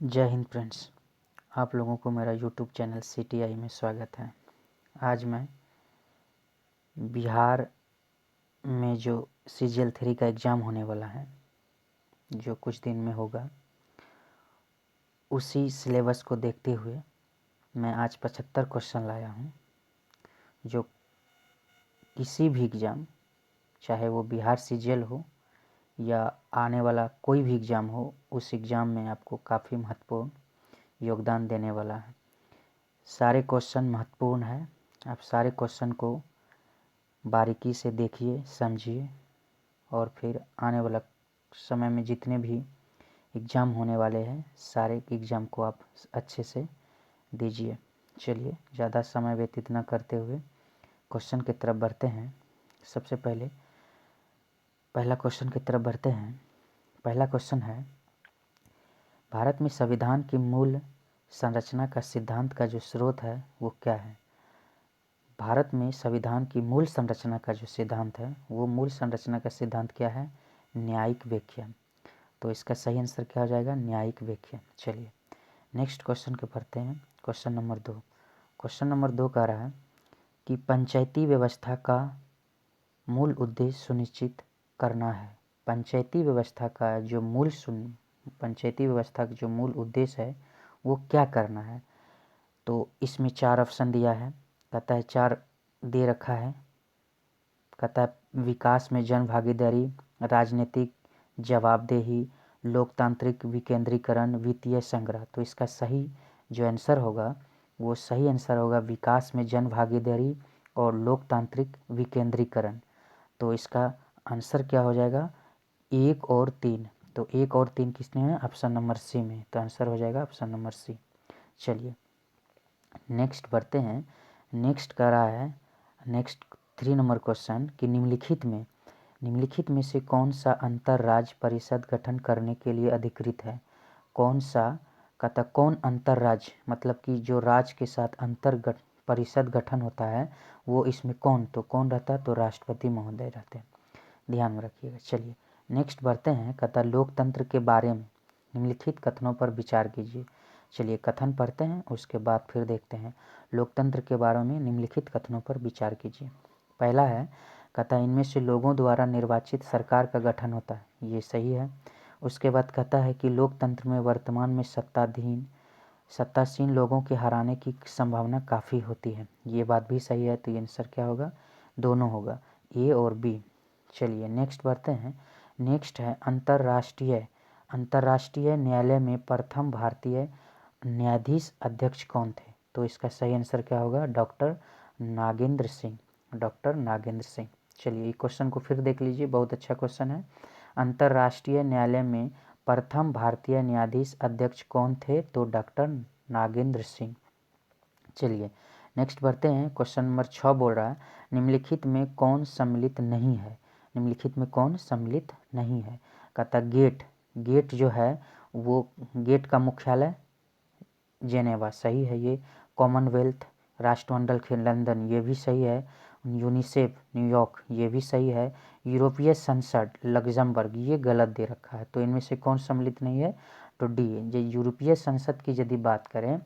जय हिंद फ्रेंड्स, आप लोगों को मेरा यूट्यूब चैनल CTI में स्वागत है। आज मैं बिहार में जो CGL 3 का एग्ज़ाम होने वाला है, जो कुछ दिन में होगा, उसी सिलेबस को देखते हुए मैं आज 75 क्वेश्चन लाया हूं, जो किसी भी एग्ज़ाम, चाहे वो बिहार CGL हो या आने वाला कोई भी एग्ज़ाम हो, उस एग्ज़ाम में आपको काफ़ी महत्वपूर्ण योगदान देने वाला है। सारे क्वेश्चन महत्वपूर्ण है। आप सारे क्वेश्चन को बारीकी से देखिए, समझिए और फिर आने वाला समय में जितने भी एग्ज़ाम होने वाले हैं, सारे एग्ज़ाम को आप अच्छे से दीजिए। चलिए, ज़्यादा समय व्यतीत न करते हुए क्वेश्चन की तरफ बढ़ते हैं। सबसे पहले पहला क्वेश्चन की तरफ बढ़ते हैं। पहला क्वेश्चन है, भारत में संविधान की मूल संरचना का सिद्धांत का जो स्रोत है वो क्या है? भारत में संविधान की मूल संरचना का जो सिद्धांत है, वो मूल संरचना का सिद्धांत क्या है? न्यायिक व्याख्या। तो इसका सही आंसर क्या हो जाएगा? न्यायिक व्याख्या। चलिए नेक्स्ट क्वेश्चन के पढ़ते हैं। Question number 2। क्वेश्चन नंबर 2 कह रहा है कि पंचायती व्यवस्था का मूल उद्देश्य सुनिश्चित करना है। पंचायती व्यवस्था का जो पंचायती व्यवस्था का जो मूल उद्देश्य है वो क्या करना है? तो इसमें 4 ऑप्शन दिया है। कहता है 4 दे रखा है। कहता है विकास में जन भागीदारी, राजनीतिक जवाबदेही, लोकतांत्रिक विकेंद्रीकरण, वित्तीय संग्रह। तो इसका सही जो आंसर होगा वो सही आंसर होगा विकास में जन भागीदारी और लोकतांत्रिक विकेंद्रीकरण। तो इसका आंसर क्या हो जाएगा? 1 और 3। तो 1 और 3 किसने है? ऑप्शन नंबर सी में। तो आंसर हो जाएगा ऑप्शन नंबर सी। चलिए नेक्स्ट बढ़ते हैं। नेक्स्ट कह रहा है, नेक्स्ट 3 नंबर क्वेश्चन कि निम्नलिखित में से कौन सा अंतर राज्य परिषद गठन करने के लिए अधिकृत है? कौन सा कहता कौन अंतर राज्य, मतलब कि जो राज्य के साथ परिषद गठन होता है वो इसमें कौन रहता है? तो राष्ट्रपति महोदय रहते हैं, ध्यान में रखिएगा। चलिए नेक्स्ट बढ़ते हैं। कहता लोकतंत्र के बारे में निम्नलिखित कथनों पर विचार कीजिए। चलिए कथन पढ़ते हैं, उसके बाद फिर देखते हैं लोकतंत्र के बारे में निम्नलिखित कथनों पर विचार कीजिए। पहला है, कहता है इनमें से लोगों द्वारा निर्वाचित सरकार का गठन होता है, ये सही है। उसके बाद कहता है कि लोकतंत्र में वर्तमान में सत्तासीन लोगों के हराने की संभावना काफ़ी होती है, ये बात भी सही है। तो ये आंसर क्या होगा? दोनों होगा, ए और बी। चलिए नेक्स्ट बढ़ते हैं। नेक्स्ट है अंतर्राष्ट्रीय न्यायालय में प्रथम भारतीय न्यायाधीश अध्यक्ष कौन थे? तो इसका सही आंसर क्या होगा? डॉक्टर नागेंद्र सिंह। डॉक्टर नागेंद्र सिंह। चलिए क्वेश्चन को फिर देख लीजिए, बहुत अच्छा क्वेश्चन है। अंतर्राष्ट्रीय न्यायालय में प्रथम भारतीय न्यायाधीश अध्यक्ष कौन थे? तो डॉक्टर नागेंद्र सिंह। चलिए नेक्स्ट बढ़ते हैं। क्वेश्चन नंबर 6 बोल रहा है निम्नलिखित में कौन सम्मिलित नहीं है? निम्नलिखित में कौन सम्मिलित नहीं है? कहता गेट जो है वो गेट का मुख्यालय जेनेवा, सही है ये। कॉमनवेल्थ राष्ट्रमंडल लंदन, ये भी सही है। यूनिसेफ न्यूयॉर्क, ये भी सही है। यूरोपीय संसद लग्जमबर्ग, ये गलत दे रखा है। तो इनमें से कौन सम्मिलित नहीं है? तो डी। ये यूरोपीय संसद की यदि बात करें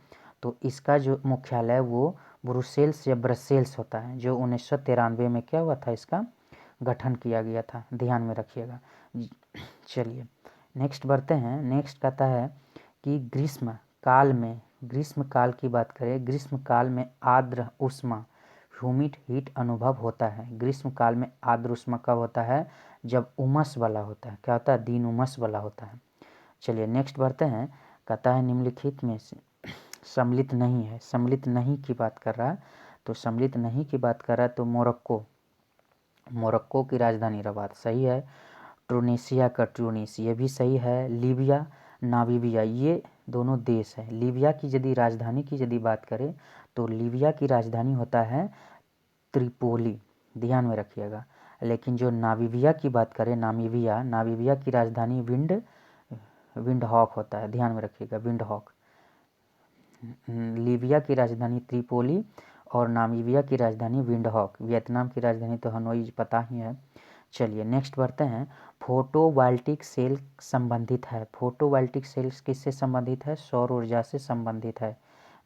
तो इसका जो मुख्यालय वो ब्रुसेल्स या ब्रसेल्स होता है, जो 1993 में क्या हुआ था? इसका गठन किया गया था, ध्यान में रखिएगा। चलिए नेक्स्ट बढ़ते हैं। नेक्स्ट कहता है कि ग्रीष्म काल की बात करें, ग्रीष्म काल में आर्द्र उष्मा ह्यूमिड हीट अनुभव होता है। ग्रीष्म काल में आर्द्र उष्मा कब होता है? जब उमस वाला होता है। क्या होता है? दिन उमस वाला होता है। चलिए नेक्स्ट बढ़ते हैं। कहता है निम्नलिखित में से सम्मिलित नहीं है। सम्मिलित नहीं की बात कर रहा है, तो सम्मिलित नहीं की बात कर रहा है तो मोरक्को की राजधानी रबात, सही है। ट्यूनीशिया का ट्यूनिस, ये भी सही है। लीबिया नामीबिया, ये दोनों देश है। लीबिया की यदि राजधानी की यदि बात करें तो लीबिया की राजधानी होता है त्रिपोली, ध्यान में रखिएगा। लेकिन जो नामीबिया की बात करें, नामीबिया की राजधानी विंडहॉक होता है, ध्यान में रखिएगा, विंडहॉक। लीबिया की राजधानी त्रिपोली और नामीबिया की राजधानी विंडहॉक। वियतनाम की राजधानी तो हनोई पता ही है। चलिए नेक्स्ट बढ़ते हैं। फोटोवोल्टिक सेल संबंधित है। फोटोवोल्टिक सेल्स किससे संबंधित है? सौर ऊर्जा से संबंधित है।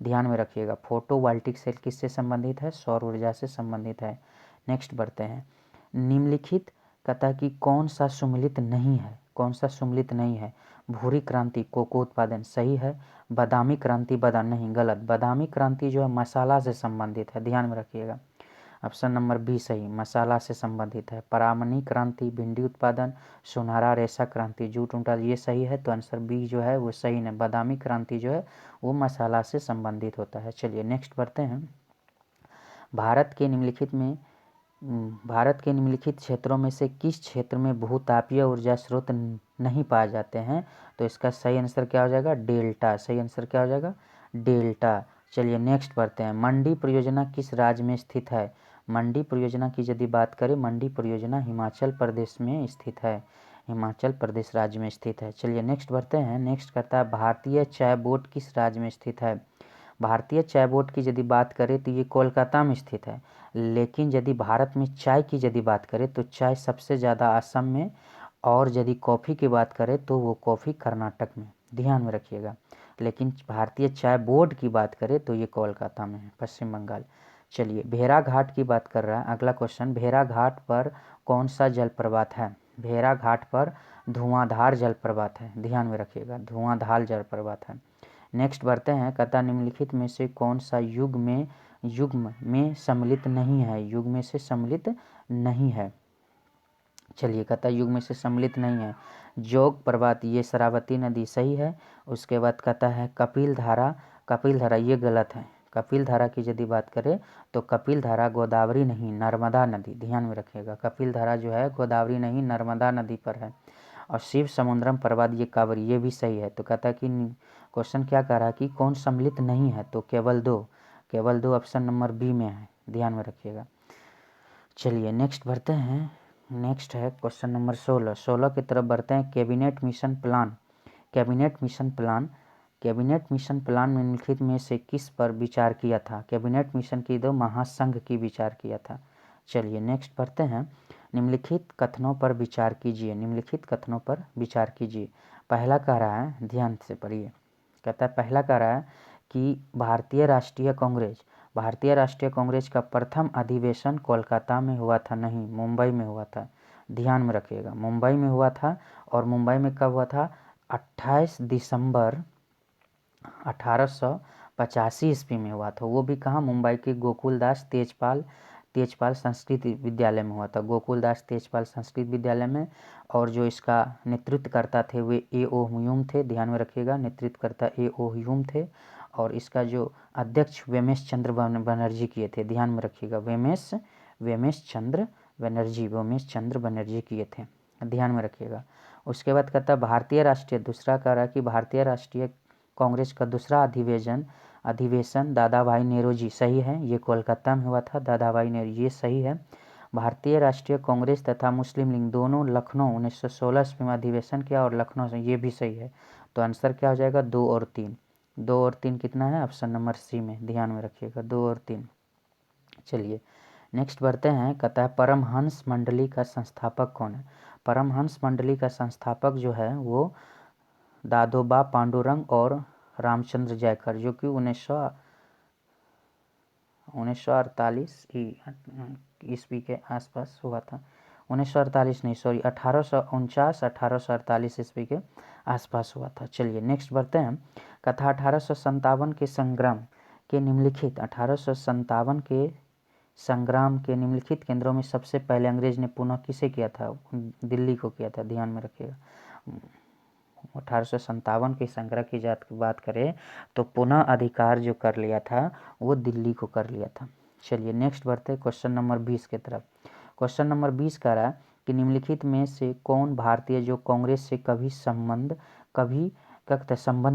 ध्यान में रखिएगा, फोटोवोल्टिक सेल किससे संबंधित है? सौर ऊर्जा से संबंधित है। नेक्स्ट बढ़ते हैं। निम्नलिखित कथा की कौन सा सुमेलित नहीं है? कौन सा सुमेलित नहीं है? भूरी क्रांति कोको उत्पादन सही है। बादामी क्रांति बादाम नहीं, गलत। बादामी क्रांति जो है मसाला से संबंधित है, ध्यान में रखिएगा। ऑप्शन नंबर बी सही, मसाला से संबंधित है। परामनी क्रांति भिंडी उत्पादन, सुनहरा रेशा क्रांति जूट ऊँटा, ये सही है। तो आंसर बी जो है वो सही है। बादामी क्रांति जो है वो मसाला से संबंधित होता है। चलिए नेक्स्ट बढ़ते हैं। भारत के निम्नलिखित क्षेत्रों में से किस क्षेत्र में भूतापीय ऊर्जा स्रोत नहीं पाए जाते हैं? तो इसका सही आंसर क्या हो जाएगा? डेल्टा। सही आंसर क्या हो जाएगा? डेल्टा। चलिए नेक्स्ट बढ़ते हैं। मंडी परियोजना किस राज्य में स्थित है? मंडी परियोजना की यदि बात करें, मंडी परियोजना हिमाचल प्रदेश में स्थित है। हिमाचल प्रदेश राज्य में स्थित है। चलिए नेक्स्ट बढ़ते हैं। नेक्स्ट करता है भारतीय चाय बोर्ड किस राज्य में स्थित है? भारतीय चाय बोर्ड की यदि बात करें तो ये कोलकाता में स्थित है। लेकिन यदि भारत में चाय की यदि बात करें तो चाय सबसे ज़्यादा असम में, और यदि कॉफ़ी की बात करें तो वो कॉफ़ी कर्नाटक में, ध्यान में रखिएगा। लेकिन भारतीय चाय बोर्ड की बात करें तो ये कोलकाता में है, पश्चिम बंगाल। चलिए भेड़ाघाट की बात कर रहा है अगला क्वेश्चन। भेड़ाघाट पर कौन सा जलप्रपात है? भेड़ाघाट पर धुआंधार जलप्रपात है, ध्यान में रखिएगा, धुआंधार जलप्रपात है। नेक्स्ट बढ़ते हैं। कथा निम्नलिखित में से कौन सा युग्म में सम्मिलित नहीं है? युग्म में से सम्मिलित नहीं है। चलिए कथा युग में से सम्मिलित नहीं है। जोग प्रपात ये शरावती नदी सही है। उसके बाद कथा है कपिल धारा। कपिल धारा ये गलत है। कपिल धारा की यदि बात करें तो कपिल धारा गोदावरी नहीं नर्मदा नदी, ध्यान में रखिएगा। कपिल धारा जो है गोदावरी नहीं नर्मदा नदी पर है। और शिव समुद्रम पर्वत ये कांवरी, ये भी सही है। तो कहता कि क्वेश्चन क्या कह रहा है कि कौन सम्मिलित नहीं है? तो केवल दो ऑप्शन नंबर बी में है, ध्यान में रखिएगा। चलिए नेक्स्ट बढ़ते हैं। नेक्स्ट है क्वेश्चन नंबर 16 की तरफ बढ़ते हैं। कैबिनेट मिशन प्लान में निम्नलिखित में से किस पर विचार किया था? कैबिनेट मिशन की दो महासंघ की विचार किया था। चलिए नेक्स्ट बढ़ते हैं। निम्नलिखित कथनों पर विचार कीजिए। पहला कह रहा है, ध्यान से पढ़िए, कहता है पहला कह रहा है कि भारतीय राष्ट्रीय कांग्रेस का प्रथम अधिवेशन कोलकाता में हुआ था, नहीं मुंबई में हुआ था, ध्यान में रखिएगा। मुंबई में हुआ था। और मुंबई में कब हुआ था? 28 दिसंबर 1885 ईस्वी में हुआ था। वो भी कहाँ? मुंबई के गोकुलदास तेजपाल संस्कृत विद्यालय में हुआ था। गोकुलदास तेजपाल संस्कृत विद्यालय में। और जो इसका नेतृत्व करता थे वे A.O. ह्यूम थे, ध्यान में रखिएगा, नेतृत्वकर्ता A.O. ह्यूम थे। और इसका जो अध्यक्ष वेमेश चंद्र बनर्जी किए थे, ध्यान में रखिएगा, वेमेश चंद्र बनर्जी किए थे, ध्यान में रखिएगा। उसके बाद कहता है दूसरा कह रहा है कि भारतीय राष्ट्रीय कांग्रेस का दूसरा अधिवेशन दादा भाई नेहरू सही है, ये कोलकाता में हुआ था, दादा भाई नेहरू ये सही है। भारतीय राष्ट्रीय कांग्रेस तथा मुस्लिम लीग दोनों लखनऊ 1916 में अधिवेशन किया और लखनऊ से, ये भी सही है। तो आंसर क्या हो जाएगा? 2 और 3। 2 और 3 कितना है? ऑप्शन नंबर सी में, ध्यान में रखिएगा, 2 और 3। चलिए नेक्स्ट बढ़ते हैं। कहता है परमहंस मंडली का संस्थापक कौन है? परमहंस मंडली का संस्थापक जो है वो दादोबा पांडुरंग और रामचंद्र जयकर, जो कि 1948 ईस्वी के आसपास हुआ था। 1948 नहीं, सॉरी, 1848 ईस्वी के आसपास हुआ था। चलिए नेक्स्ट बढ़ते हैं। कथा 1857 के संग्राम के निम्नलिखित केंद्रों में सबसे पहले अंग्रेज ने पुनः किसे किया था? दिल्ली को किया था, ध्यान में रखिएगा। 1857 के संग्रह की बात करें तो पुनः अधिकार जो कर लिया था वो दिल्ली को कर लिया था। चलिए नेक्स्ट बढ़ते हैं क्वेश्चन नंबर 20 की तरफ। क्वेश्चन नंबर 20 कह रहा है कि निम्नलिखित में से कौन भारतीय जो कांग्रेस से कभी संबंध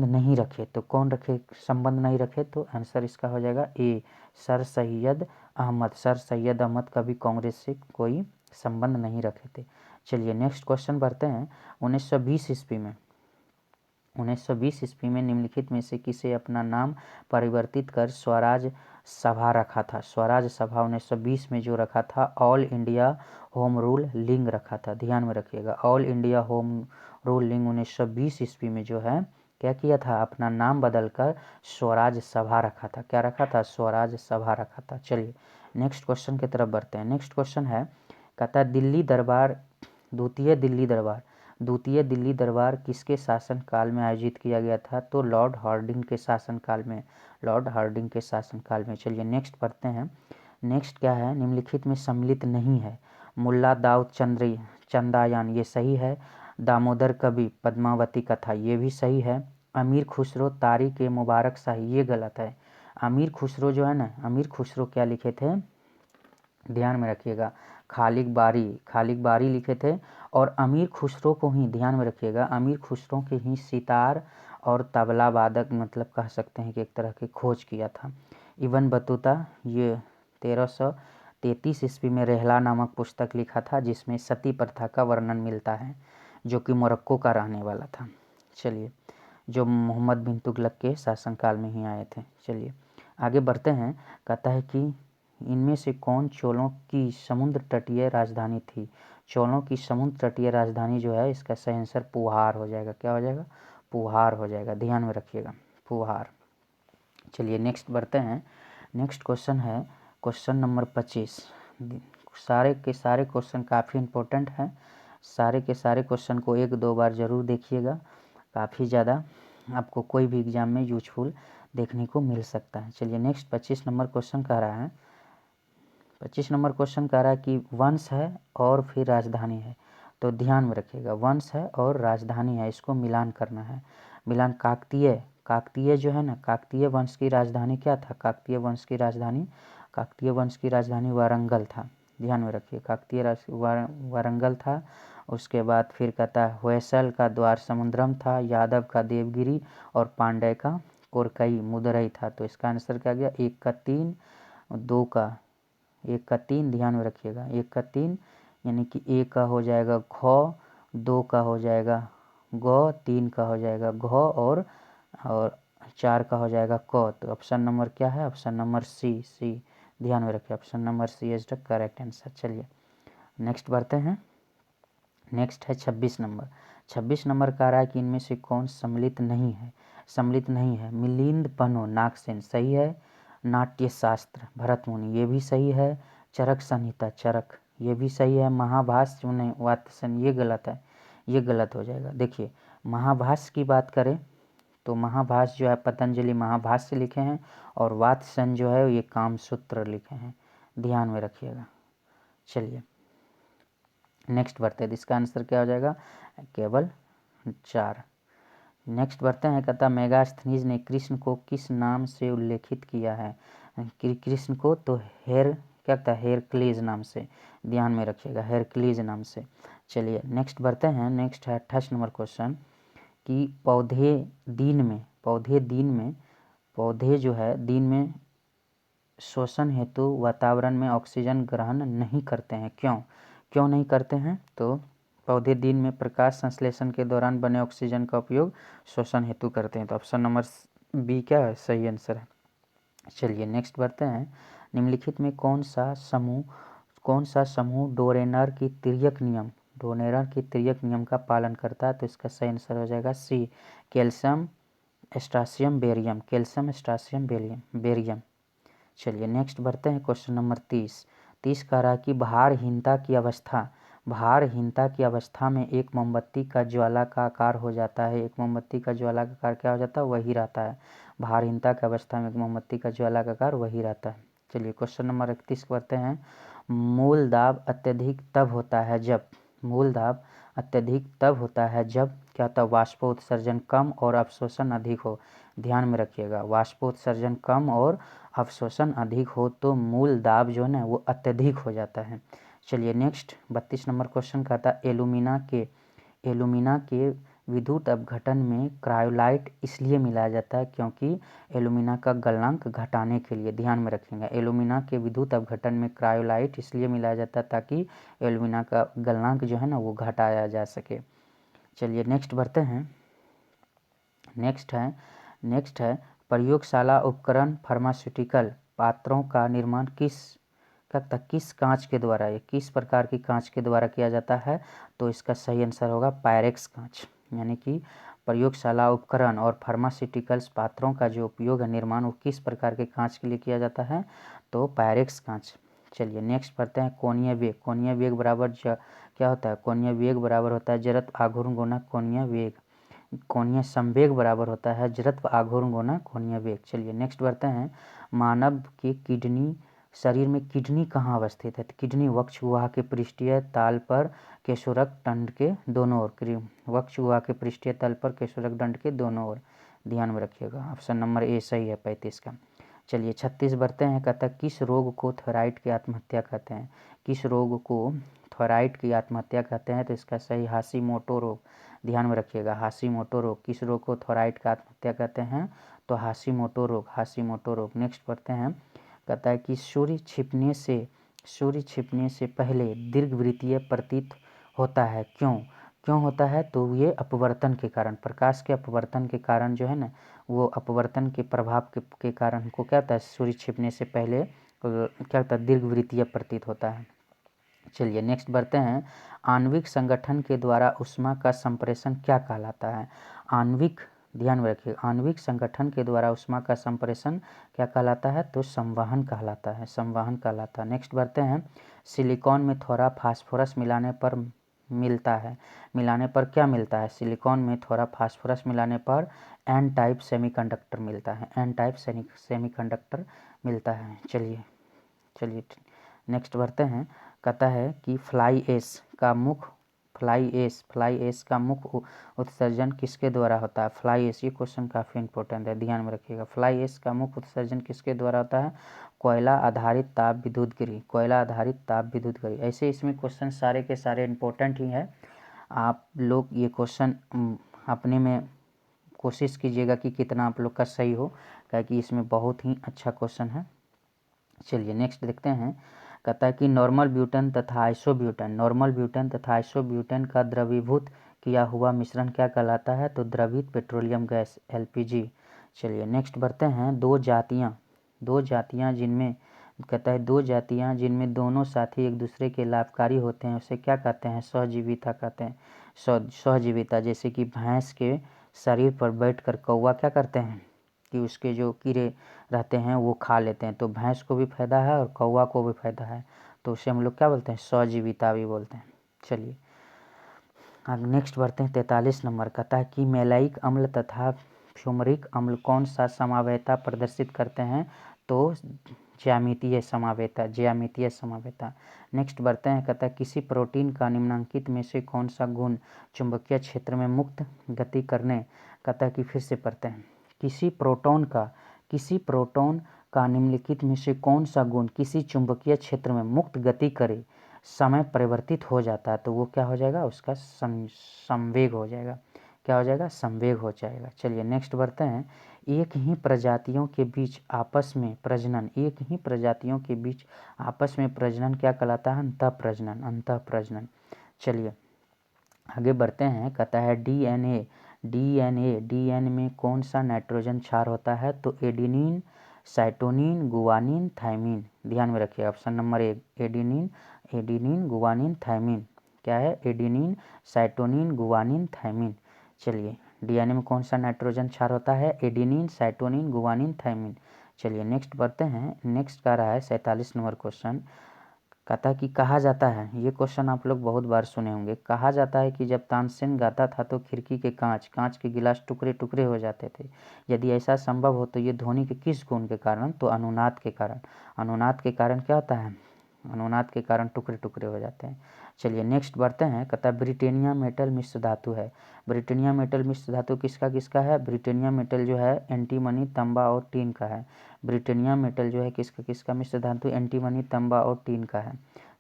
नहीं रखे? तो कौन संबंध नहीं रखे? तो आंसर इसका हो जाएगा ए, सर सैयद अहमद कभी कांग्रेस से कोई संबंध नहीं रखे थे। चलिए नेक्स्ट क्वेश्चन बढ़ते हैं। 1920 ईस्वी में निम्नलिखित में से किसे अपना नाम परिवर्तित कर स्वराज सभा रखा था? स्वराज सभा 1920 में जो रखा था, ऑल इंडिया होम रूल लिंग रखा था। ध्यान में रखिएगा, ऑल इंडिया होम रूल लिंग 1920 ईस्वी में जो है क्या किया था, अपना नाम बदलकर स्वराज सभा रखा था। क्या रखा था? स्वराज सभा रखा था। चलिए नेक्स्ट क्वेश्चन की तरफ बढ़ते हैं। नेक्स्ट क्वेश्चन है, कहता है दिल्ली दरबार, द्वितीय दिल्ली दरबार किसके शासन काल में आयोजित किया गया था? तो लॉर्ड हार्डिंग के शासन काल में, लॉर्ड हार्डिंग के शासन काल में। चलिए नेक्स्ट पढ़ते हैं। नेक्स्ट क्या है, निम्नलिखित में सम्मिलित नहीं है। मुल्ला दाऊद चंदायान, ये सही है। दामोदर कवि पद्मावती कथा, ये भी सही है। अमीर खुसरो तारिक ए मुबारक शाही, ये गलत है। अमीर खुसरो जो है ना, अमीर खुसरो क्या लिखे थे, ध्यान में रखिएगा, खालिक बारी लिखे थे। और अमीर खुसरो को ही ध्यान में रखिएगा, अमीर खुसरो के ही सितार और तबला वादक मतलब कह सकते हैं कि एक तरह की खोज किया था। इब्न बतूता ये 1333 ईस्वी में रेहला नामक पुस्तक लिखा था, जिसमें सती प्रथा का वर्णन मिलता है, जो कि मोरक्को का रहने वाला था। चलिए, जो मोहम्मद बिन तुगलक के शासनकाल में ही आए थे। चलिए आगे बढ़ते हैं। कहता है कि इनमें से कौन चोलों की समुद्र तटीय राजधानी थी? चोलों की समुद्र तटीय राजधानी जो है, इसका सही आंसर पुहार हो जाएगा। क्या हो जाएगा? पुहार हो जाएगा। ध्यान में रखिएगा, पुहार। चलिए नेक्स्ट बढ़ते हैं। नेक्स्ट क्वेश्चन है क्वेश्चन नंबर 25। सारे के सारे क्वेश्चन काफ़ी इम्पोर्टेंट हैं। सारे के सारे क्वेश्चन को 1-2 बार ज़रूर देखिएगा, काफ़ी ज़्यादा आपको कोई भी एग्जाम में यूजफुल देखने को मिल सकता है। चलिए नेक्स्ट 25 नंबर क्वेश्चन कह रहा है, 25 नंबर क्वेश्चन कह रहा है कि वंश है और फिर राजधानी है। तो ध्यान में रखिएगा, वंश है और राजधानी है, इसको मिलान करना है। मिलान काकतीय जो है ना, काकतीय वंश की राजधानी क्या था? काकतीय वंश की राजधानी वारंगल था। ध्यान में रखिए, वारंगल था। उसके बाद फिर कहता है होयसल का द्वार समुद्रम था, यादव का देवगिरी और पांड्य का कोरकई मुदरई था। तो इसका आंसर क्या गया? 1 का 3, 2 का 1 का 3, ध्यान में रखिएगा, 1 का 3 यानी कि 1 का हो जाएगा घ, 2 का हो जाएगा ग, 3 का हो जाएगा घ और 4 का हो जाएगा क। तो ऑप्शन नंबर क्या है? Option number C. ध्यान में रखिए, option number C is the correct answer. चलिए नेक्स्ट बढ़ते हैं। नेक्स्ट है 26 नंबर। 26 नंबर कह रहा है कि इनमें से कौन सम्मिलित नहीं है। मिलिंद पन्नो नागसेन सही है। नाट्य शास्त्र भरत मुनि, ये भी सही है। चरक संहिता चरक, ये भी सही है। महाभाष्य नहीं, वात्सन ये गलत है, ये गलत हो जाएगा। देखिए महाभाष्य की बात करें तो महाभाष्य जो है पतंजलि महाभाष्य लिखे हैं, और वात्सन जो है ये कामसूत्र लिखे हैं। ध्यान में रखिएगा। चलिए नेक्स्ट बढ़ते हैं। इसका आंसर क्या हो जाएगा? केवल 4। नेक्स्ट बढ़ते हैं। कहता मेगास्थनीज ने कृष्ण को किस नाम से उल्लेखित किया है? कृष्ण को तो क्या कहता है? हेरक्लीज नाम से। ध्यान में रखिएगा, हेरक्लीज नाम से। चलिए नेक्स्ट बढ़ते हैं। नेक्स्ट है 28 नंबर क्वेश्चन कि पौधे जो है दिन में श्वसन हेतु वातावरण में ऑक्सीजन ग्रहण नहीं करते हैं। क्यों नहीं करते हैं? तो पौधे दिन में प्रकाश संश्लेषण के दौरान बने ऑक्सीजन का उपयोग श्वसन हेतु करते हैं। तो ऑप्शन नंबर बी क्या है? सही आंसर है। चलिए नेक्स्ट बढ़ते हैं। निम्नलिखित में कौन सा समूह डोरेनर की तिर्यक नियम का पालन करता है? तो इसका सही आंसर हो जाएगा सी, कैल्शियम स्ट्रासियम बेरियम। चलिए नेक्स्ट बढ़ते हैं। क्वेश्चन नंबर 30 कह रहा है कि भारहीनता की अवस्था में एक मोमबत्ती का ज्वाला का आकार हो जाता है। एक मोमबत्ती का ज्वाला का आकार क्या हो जाता है? वही रहता है। भारहीनता की अवस्था में एक मोमबत्ती का ज्वाला का आकार वही रहता है। चलिए क्वेश्चन नंबर 31 बढ़ते हैं। मूल दाब अत्यधिक तब होता है जब क्या होता है? वाष्पोत्सर्जन कम और अवशोषण अधिक हो। ध्यान में रखिएगा, वाष्पोत्सर्जन कम और अवशोषण अधिक हो तो मूल दाब जो है ना वो अत्यधिक हो जाता है। चलिए नेक्स्ट 32 नंबर क्वेश्चन कहता है एल्यूमिना के विद्युत अपघटन में क्रायोलाइट इसलिए मिलाया जाता है क्योंकि एल्यूमिना का गलनांक घटाने के लिए। ध्यान में रखेंगे, एल्यूमिना के विद्युत अपघटन में क्रायोलाइट इसलिए मिलाया जाता है ताकि एल्यूमिना का गलनांक जो है ना वो घटाया जा सके। चलिए नेक्स्ट बढ़ते हैं। नेक्स्ट है प्रयोगशाला उपकरण पात्रों का निर्माण किस कांच के द्वारा, या किस प्रकार की कांच के द्वारा किया जाता है? तो इसका सही आंसर होगा पायरेक्स कांच। यानी कि प्रयोगशाला उपकरण और फार्मास्यूटिकल्स पात्रों का जो उपयोग है निर्माण, वो किस प्रकार के कांच के लिए किया जाता है? तो पायरेक्स कांच। चलिए नेक्स्ट पढ़ते हैं कोणीय वेग। कोणीय वेग बराबर क्या होता है? कोणीय वेग बराबर होता है जड़त्व आघूर्ण गुना कोणीय वेग। कोणीय संवेग बराबर होता है जड़त्व आघूर्ण गुना कोणीय वेग। चलिए नेक्स्ट बढ़ते हैं, मानव की किडनी, शरीर में किडनी कहाँ अवस्थित है? तो किडनी वक्ष गुहा के पृष्ठीय ताल पर केशोरक दंड के दोनों ओर, वक्ष गुहा के पृष्ठीय तल पर केशोरक दंड के दोनों ओर, ध्यान में रखिएगा। ऑप्शन नंबर ए सही है 35 का। चलिए 36 बढ़ते हैं, कहता है किस रोग को थायराइड की आत्महत्या कहते हैं? किस रोग को थायराइड की आत्महत्या कहते हैं? तो इसका सही हाशिमोटो रोग, ध्यान में रखिएगा। हाशिमोटो रोग, किस रोग को थायराइड का आत्महत्या कहते हैं? तो हाशिमोटो रोग, हाशिमोटो रोग। नेक्स्ट पढ़ते हैं, कहता है कि सूर्य छिपने से पहले दीर्घवृत्तीय प्रतीत होता है, क्यों होता है? तो ये अपवर्तन के कारण, प्रकाश के अपवर्तन के कारण जो है ना, वो अपवर्तन के प्रभाव के कारण हमको क्या होता है? सूर्य छिपने से पहले क्या होता है? दीर्घवृत्तीय प्रतीत होता है। चलिए नेक्स्ट बढ़ते हैं, आणविक संगठन के द्वारा ऊष्मा का संप्रेषण क्या कहलाता है? आणविक, ध्यान में रखिए, आणविक संगठन के द्वारा ऊष्मा का संप्रेषण क्या कहलाता है? तो संवहन कहलाता है, संवहन कहलाता है। नेक्स्ट बढ़ते हैं, सिलिकॉन में थोड़ा फास्फोरस मिलाने पर क्या मिलता है? सिलिकॉन में थोड़ा फास्फोरस मिलाने पर एन टाइप सेमीकंडक्टर मिलता है, एन टाइप सेमीकंडक्टर मिलता है। चलिए नेक्स्ट बढ़ते हैं, कहता है कि फ्लाई एश का मुख्य उत्सर्जन किसके द्वारा होता है? फ्लाई एश, ये क्वेश्चन काफ़ी इंपॉर्टेंट है, ध्यान में रखिएगा। फ्लाई एश का मुख्य उत्सर्जन किसके द्वारा होता है? कोयला आधारित ताप विद्युत गिरी, कोयला आधारित ताप विद्युत गिरी। ऐसे इसमें क्वेश्चन सारे के सारे इंपॉर्टेंट ही है। आप लोग ये क्वेश्चन अपने में कोशिश कीजिएगा कि कितना आप लोग का सही हो, क्योंकि इसमें बहुत ही अच्छा क्वेश्चन है। चलिए नेक्स्ट देखते हैं, कहता है कि नॉर्मल ब्यूटेन तथा आइसोब्यूटेन का द्रवीभूत किया हुआ मिश्रण क्या कहलाता है? तो द्रवित पेट्रोलियम गैस, एलपीजी। चलिए नेक्स्ट बढ़ते हैं, दो जातियां जिनमें, कहता है दो जातियां जिनमें दोनों साथी एक दूसरे के लाभकारी होते हैं, उसे क्या कहते हैं? सहजीविता कहते हैं, सहजीविता। जैसे कि भैंस के शरीर पर बैठकर कौवा क्या करते हैं कि उसके जो कीड़े रहते हैं वो खा लेते हैं, तो भैंस को भी फायदा है और कौवा को भी फायदा है, तो उसे हम लोग क्या बोलते हैं? सहजीविता भी बोलते हैं। चलिए अब नेक्स्ट बढ़ते हैं 43 नंबर, कहता है कि मैलाइक अम्ल तथा फ्यूमरिक अम्ल कौन सा समावेता प्रदर्शित करते हैं? तो ज्यामितीय समावेता। नेक्स्ट बढ़ते हैं, कहता है किसी प्रोटीन का निम्नलिखित में से कौन सा गुण चुंबकीय क्षेत्र में मुक्त गति करने, कहता है कि फिर से पढ़ते हैं, किसी प्रोटॉन का निम्नलिखित में से कौन सा गुण किसी चुंबकीय क्षेत्र में मुक्त गति करे समय परिवर्तित हो जाता है? तो वो क्या हो जाएगा? उसका संवेग हो जाएगा। क्या हो जाएगा? संवेग हो जाएगा। चलिए नेक्स्ट बढ़ते हैं, एक ही प्रजातियों के बीच आपस में प्रजनन क्या कहलाता है? अंतःप्रजनन। चलिए आगे बढ़ते हैं, कहता है डीएनए में कौन सा नाइट्रोजन क्षार होता है? तो एडेनिन, साइटोनिन, गुआनिन, थाइमिन। ध्यान में रखिए, option number 1 adenine, guanine, thymine. क्या है? Adenine, cytosine, guanine, thymine. चलिए डीएनए में कौन सा नाइट्रोजन क्षार होता है? Adenine, cytosine, guanine, thymine. चलिए नेक्स्ट बढ़ते हैं, नेक्स्ट का रहा है 47 नंबर क्वेश्चन, कहता है कि कहा जाता है, ये क्वेश्चन आप लोग बहुत बार सुने होंगे, कहा जाता है कि जब तानसेन गाता था तो खिड़की के कांच के गिलास टुकड़े टुकड़े हो जाते थे। यदि ऐसा संभव हो तो ये ध्वनि के किस गुण के कारण? तो अनुनाद के कारण। अनुनाद के कारण क्या होता है? अनुनाद के कारण टुकड़े टुकड़े हो जाते हैं। चलिए नेक्स्ट बढ़ते हैं, कहता है ब्रिटेनिया मेटल मिश्र धातु है। ब्रिटेनिया मेटल मिश्र धातु किसका है? ब्रिटेनिया मेटल जो है एंटीमनी, तांबा और टीन का है। ब्रिटेनिया मेटल जो है किसका मिश्र धातु? एंटीमनी, तांबा और टीन का है।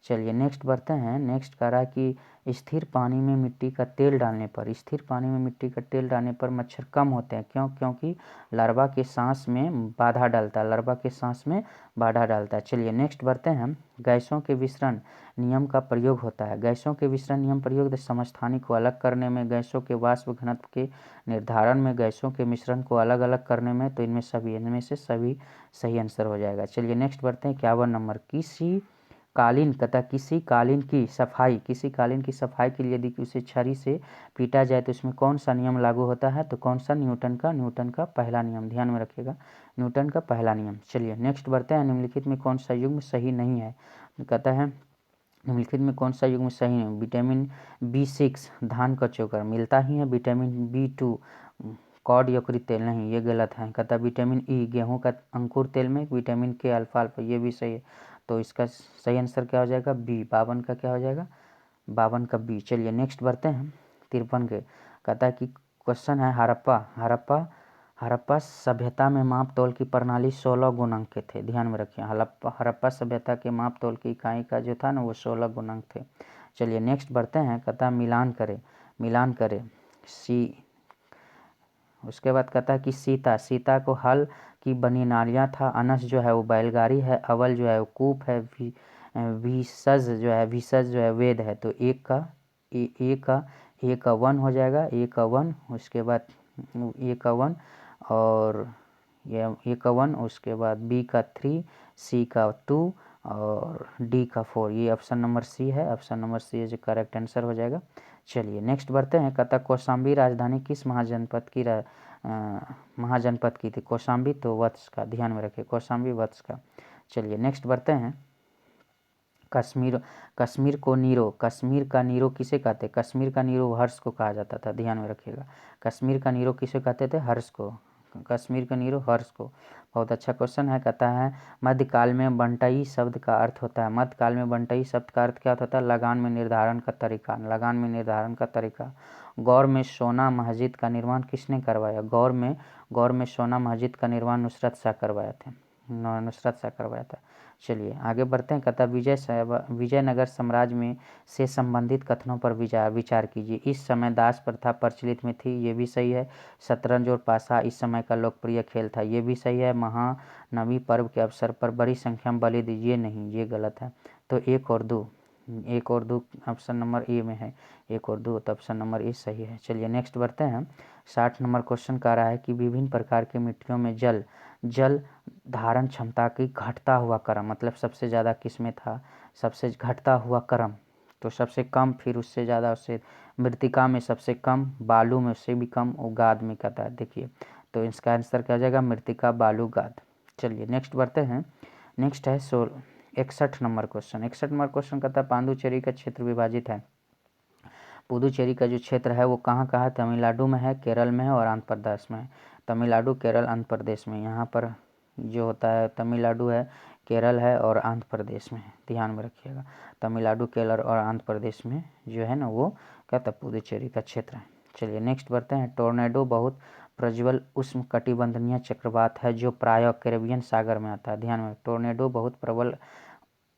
चलिए नेक्स्ट बढ़ते हैं, नेक्स्ट कह रहा है कि स्थिर पानी में मिट्टी का तेल डालने पर, स्थिर पानी में मिट्टी का तेल डालने पर मच्छर कम होते हैं। क्यों? क्योंकि लार्वा के सांस में बाधा डालता है, लार्वा के सांस में बाधा डालता है। चलिए नेक्स्ट बढ़ते हैं हम। गैसों के विसरण नियम का प्रयोग होता है। गैसों के विसरण नियम प्रयोग समस्थानिक को अलग करने में, गैसों के वाष्प घनत्व के निर्धारण में, गैसों के मिश्रण को अलग अलग करने में। तो इनमें से सभी सही आंसर हो जाएगा। चलिए नेक्स्ट बढ़ते हैं 51 नंबर। किसी कालीन किसी कालीन की सफाई, किसी कालीन की सफाई के लिए यदि उसे छड़ी से पीटा जाए तो उसमें कौन सा नियम लागू होता है? तो कौन सा? न्यूटन का पहला नियम। ध्यान में रखिएगा, न्यूटन का पहला नियम। चलिए नेक्स्ट बढ़ते हैं। निम्नलिखित में कौन सा युग्म सही नहीं है? कहता है निम्नलिखित में कौन सा युग्म सही नहीं? विटामिन B6 धान का चोकर मिलता ही है। विटामिन B2 कॉड यकृत तेल नहीं, ये गलत है। कहता विटामिन E गेहूं का अंकुर तेल में, विटामिन K अल्फा, ये भी सही है। तो इसका सही आंसर क्या हो जाएगा? बी। 52 का क्या हो जाएगा? 52 का बी। चलिए नेक्स्ट बढ़ते हैं 53 के। कहता है कि क्वेश्चन है हड़प्पा सभ्यता में माप तोल की प्रणाली 16 गुणांक के थे। ध्यान में रखिए, हड़प्पा सभ्यता के माप तोल की इकाई का जो था ना वो 16 गुणांक थे। चलिए नेक्स्ट बढ़ते हैं। कहता है मिलान करे सी। उसके बाद कहता है कि सीता को हल की बनी नालियाँ था। अनस जो है वो बैलगाड़ी है। अवल जो है वो कूप है। विसज जो है वेद है। तो ए का 1 हो जाएगा, ए का 1। उसके बाद ए का 1 और ये ए का 1, उसके बाद बी का 3, सी का 2 और डी का 4। ये ऑप्शन नंबर सी है, ऑप्शन नंबर सी जो करेक्ट आंसर हो जाएगा। चलिए नेक्स्ट बढ़ते हैं। कहता कौशाम्बी राजधानी किस महाजनपद की थी? कौशाम्बी तो वत्स का, ध्यान में रखिए, कौशाम्बी वत्स का। चलिए नेक्स्ट बढ़ते हैं। कश्मीर का नीरो किसे कहते? कश्मीर का नीरो हर्ष को कहा जाता था। ध्यान में रखिएगा, कश्मीर का नीरो किसे कहते थे? हर्ष को। कश्मीर का नीरो हर्ष को। बहुत अच्छा क्वेश्चन है। कहता है मध्यकाल में बंटई शब्द का अर्थ होता है। मध्यकाल में बंटई शब्द का अर्थ क्या होता है? लगान में निर्धारण का तरीका, लगान में निर्धारण का तरीका। गौर में सोना मस्जिद का निर्माण किसने करवाया? गौर में सोना मस्जिद का निर्माण नुसरत शाह करवाया था। चलिए आगे बढ़ते हैं। कहता विजयनगर साम्राज्य में से संबंधित कथनों पर विचार कीजिए। इस समय दास प्रथा प्रचलित में थी, ये भी सही है। शतरंज और पासा इस समय का लोकप्रिय खेल था, ये भी सही है। महानवी पर्व के अवसर पर बड़ी संख्या में बलि दी, ये नहीं, ये गलत है। तो एक और दो ऑप्शन नंबर ए में है, 1 और 2, तो ऑप्शन नंबर ए सही है। चलिए नेक्स्ट बढ़ते हैं। 60 नंबर क्वेश्चन कह रहा है कि विभिन्न प्रकार की मिट्टियों में जल धारण क्षमता की घटता हुआ क्रम, मतलब सबसे ज़्यादा किसमें था? सबसे घटता हुआ क्रम, तो सबसे कम, फिर उससे ज़्यादा, उससे मृतिका में सबसे कम, बालू में उससे भी कम, और गाद में कहता है। देखिए तो इसका आंसर क्या हो जाएगा? मृतिका, बालू, गाद। चलिए नेक्स्ट बढ़ते हैं। नेक्स्ट है 61 नंबर क्वेश्चन। 61 नंबर क्वेश्चन कहता है पांडुचेरी का क्षेत्र विभाजित है। पुदुचेरी का जो क्षेत्र है वो कहाँ है? तमिलनाडु में है, केरल में है और आंध्र प्रदेश में है। तमिलनाडु, केरल, आंध्र प्रदेश में। यहाँ पर जो होता है तमिलनाडु है, केरल है और आंध्र प्रदेश में है। ध्यान में रखिएगा, तमिलनाडु, केरल और आंध्र प्रदेश में जो है ना वो क्या था? पुदुचेरी का क्षेत्र है। चलिए नेक्स्ट बढ़ते हैं। टोर्नेडो बहुत प्रज्वल उष्णकटिबंधीय चक्रवात है जो प्रायः कैरेबियन सागर में आता है। ध्यान में, टोर्नेडो बहुत प्रबल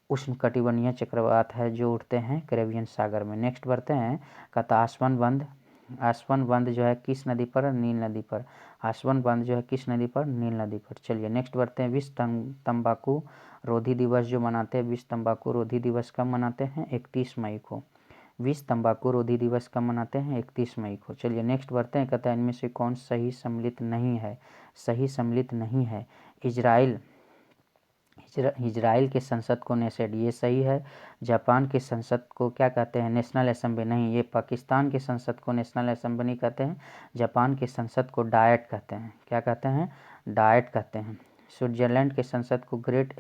उष्णकटिबंधीय चक्रवात है जो उठते हैं कैरेबियन सागर में। नेक्स्ट बढ़ते हैं। कहता आसवन बंद जो है किस नदी पर? नील नदी पर। आसवन बंद जो है किस नदी पर? नील नदी पर। चलिए नेक्स्ट बढ़ते हैं। विश्व तंबाकू रोधी दिवस जो मनाते हैं, विश्व तंबाकू रोधी दिवस कब मनाते हैं? 31 मई को। विश्व तंबाकू रोधी दिवस कब मनाते हैं? 31 मई को। चलिए नेक्स्ट बढ़ते हैं। कहता है इनमें से कौन सही सम्मिलित नहीं है? सही सम्मिलित नहीं है। इजराइल के संसद को नेसेड, ये सही है। जापान के संसद को क्या कहते हैं? नेशनल असेंबली, नहीं, ये पाकिस्तान के संसद को नेशनल असेंबली नहीं कहते हैं। जापान के संसद को डायट कहते हैं। क्या कहते हैं? डायट कहते हैं। स्विट्जरलैंड के संसद को ग्रेट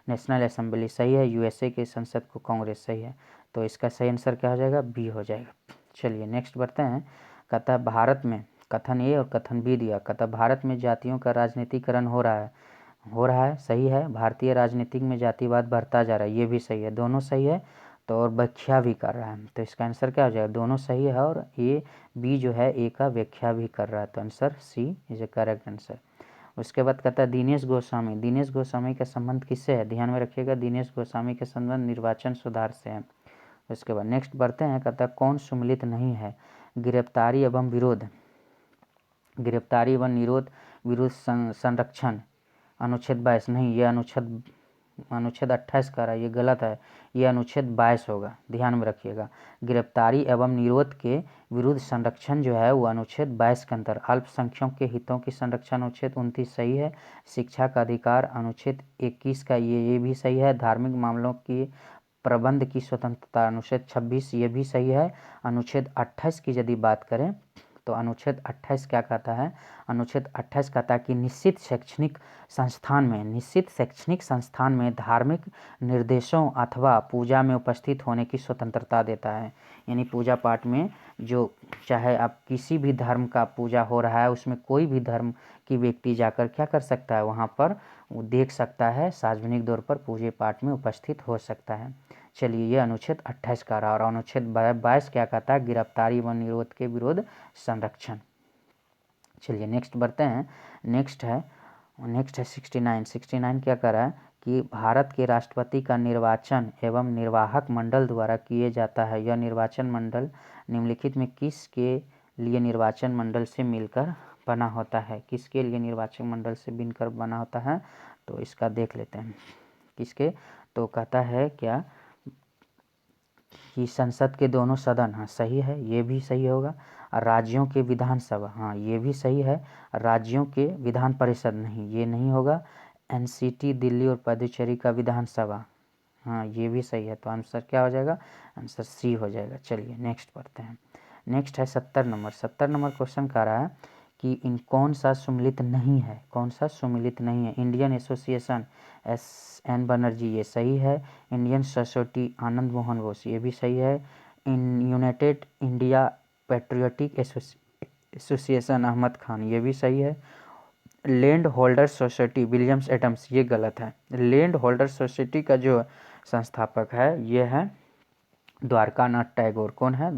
नेशनल असेंबली, सही है। यूएसए के संसद को कांग्रेस, सही है। तो इसका सही आंसर क्या हो जाएगा? बी हो जाएगा। चलिए नेक्स्ट बढ़ते हैं। कहता है भारत में कथन ए और कथन बी दिया। कहता है भारत में जातियों का राजनीतिकरण हो रहा है, सही है। भारतीय राजनीति में जातिवाद बढ़ता जा रहा है, ये भी सही है। दोनों सही है। तो और व्याख्या भी कर रहा है, तो इसका आंसर क्या हो जाएगा? दोनों सही है और ए बी जो है ए का व्याख्या भी कर रहा है, तो answer C is a correct answer. उसके बाद कहता है दिनेश गोस्वामी का संबंध किससे है? ध्यान में रखिएगा, दिनेश गोस्वामी का संबंध निर्वाचन सुधार से है। इसके बाद नेक्स्ट बढ़ते हैं, कहता है कौन सुमिलित नहीं है? गिरफ्तारी एवं विरोध, गिरफ्तारी एवं निरोध विरोध संरक्षण, अनुच्छेद 22 नहीं, ये अनुच्छेद 28 कह रहा है, ये गलत है, ये अनुच्छेद 22 होगा, ध्यान में रखिएगा। गिरफ्तारी एवं निरोध के विरुद्ध संरक्षण जो है वो अनुच्छेद 22 के अंतर। अल्पसंख्यकों के हितों की संरक्षण अनुच्छेद 29 सही है। शिक्षा का अधिकार अनुच्छेद 21 का ये भी सही है। धार्मिक मामलों की प्रबंध की स्वतंत्रता अनुच्छेद 26 ये भी सही है। अनुच्छेद 28 की यदि बात करें तो अनुच्छेद 28 क्या कहता है? अनुच्छेद 28 कहता है कि निश्चित शैक्षणिक संस्थान में धार्मिक निर्देशों अथवा पूजा में उपस्थित होने की स्वतंत्रता देता है। यानी पूजा पाठ में जो चाहे आप किसी भी धर्म का पूजा हो रहा है उसमें कोई भी धर्म की व्यक्ति जाकर क्या कर सकता है? वहाँ पर वो देख सकता है, सार्वजनिक तौर पर पूजा पाठ में उपस्थित हो सकता है। चलिए, ये अनुच्छेद 28 का रहा। और अनुच्छेद 22 क्या कहता है? गिरफ्तारी व निरोध के विरोध संरक्षण। चलिए नेक्स्ट बढ़ते हैं। नेक्स्ट है 69 क्या कर रहा है कि भारत के राष्ट्रपति का निर्वाचन एवं निर्वाहक मंडल द्वारा किए जाता है। यह निर्वाचन मंडल निम्नलिखित में किसके लिए निर्वाचन मंडल से मिलकर बना होता है? किसके लिए निर्वाचन मंडल से मिलकर बना होता है? तो इसका देख लेते हैं किसके। तो कहता है क्या कि संसद के दोनों सदन, हाँ सही है, ये भी सही होगा। राज्यों के विधानसभा, हाँ ये भी सही है। राज्यों के विधान परिषद, नहीं ये नहीं होगा। एनसीटी दिल्ली और पुडुचेरी का विधानसभा, हाँ ये भी सही है। तो आंसर क्या हो जाएगा? आंसर सी हो जाएगा। चलिए नेक्स्ट पढ़ते हैं। नेक्स्ट है 70 नंबर क्वेश्चन कह रहा है कि इन कौन सा सुमिलित नहीं है? कौन सा सुमिलित नहीं है? इंडियन एसोसिएशन SN बनर्जी, ये सही है। इंडियन सोसाइटी आनंद मोहन बोस, ये भी सही है। United India Patriotic Association Ahmad Khan, ये भी सही है। Land Holder Society Williams Adams, ये गलत है। लैंड होल्डर सोसाइटी का जो संस्थापक है ये है द्वारकानाथ टैगोर। कौन है?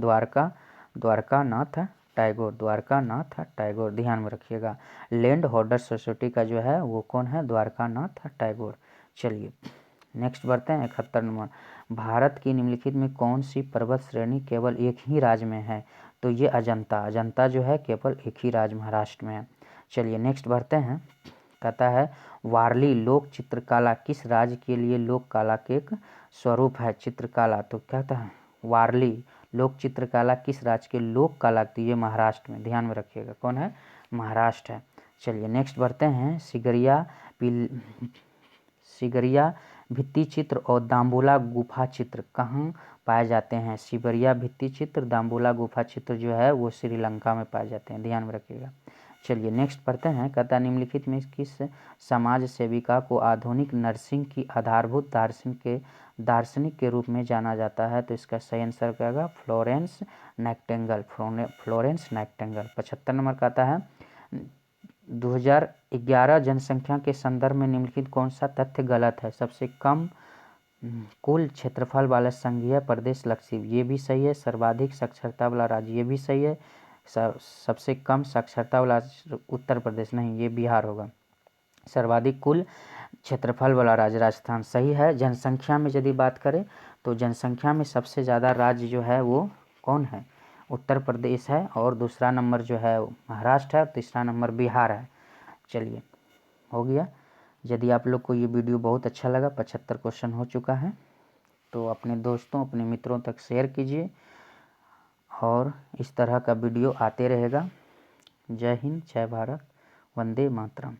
द्वारकानाथ टैगोर, ध्यान में रखिएगा। लैंड होल्डर सोसाइटी का जो है वो कौन है? द्वारकानाथ टैगोर। चलिए नेक्स्ट बढ़ते हैं 71 नंबर। भारत की निम्नलिखित में कौन सी पर्वत श्रेणी केवल एक ही राज्य में है? तो ये अजंता जो है केवल एक ही राज्य महाराष्ट्र में है। चलिए नेक्स्ट बढ़ते हैं। कहता है वारली लोक चित्रकला किस राज्य के लिए लोक कला के एक स्वरूप है? चित्रकला, तो कहता है वारली लोक चित्रकला किस राज्य के लोक कला? तो ये महाराष्ट्र में, ध्यान में रखिएगा। कौन है? महाराष्ट्र है। चलिए नेक्स्ट बढ़ते हैं। सिगरिया भित्ति चित्र और दाम्बुला गुफा चित्र कहाँ पाए जाते हैं? सिगरिया भित्ति चित्र, दाम्बुला गुफा चित्र जो है वो श्रीलंका में पाए जाते हैं, ध्यान में रखिएगा। चलिए नेक्स्ट पढ़ते हैं। कहता निम्नलिखित में किस समाज सेविका को आधुनिक नर्सिंग की आधारभूत दार्शनिक के रूप में जाना जाता है? तो इसका सही आंसर क्या होगा? Florence Nightingale. 75 नंबर कहता है 2011 जनसंख्या के संदर्भ में निम्नलिखित कौन सा तथ्य गलत है? सबसे कम कुल क्षेत्रफल वाला संघीय प्रदेश लक्षद्वीप, ये भी सही है। सर्वाधिक साक्षरता वाला राज्य, ये भी सही है। सबसे कम साक्षरता वाला उत्तर प्रदेश, नहीं ये बिहार होगा। सर्वाधिक कुल क्षेत्रफल वाला राज्य राजस्थान, सही है। जनसंख्या में यदि बात करें तो जनसंख्या में सबसे ज़्यादा राज्य जो है वो कौन है? उत्तर प्रदेश है। और दूसरा नंबर जो है महाराष्ट्र है। तीसरा नंबर बिहार है। चलिए हो गया। यदि आप लोग को ये वीडियो बहुत अच्छा लगा, 75 क्वेश्चन हो चुका है, तो अपने दोस्तों अपने मित्रों तक शेयर कीजिए और इस तरह का वीडियो आते रहेगा। जय हिंद, जय भारत, वंदे मातरम।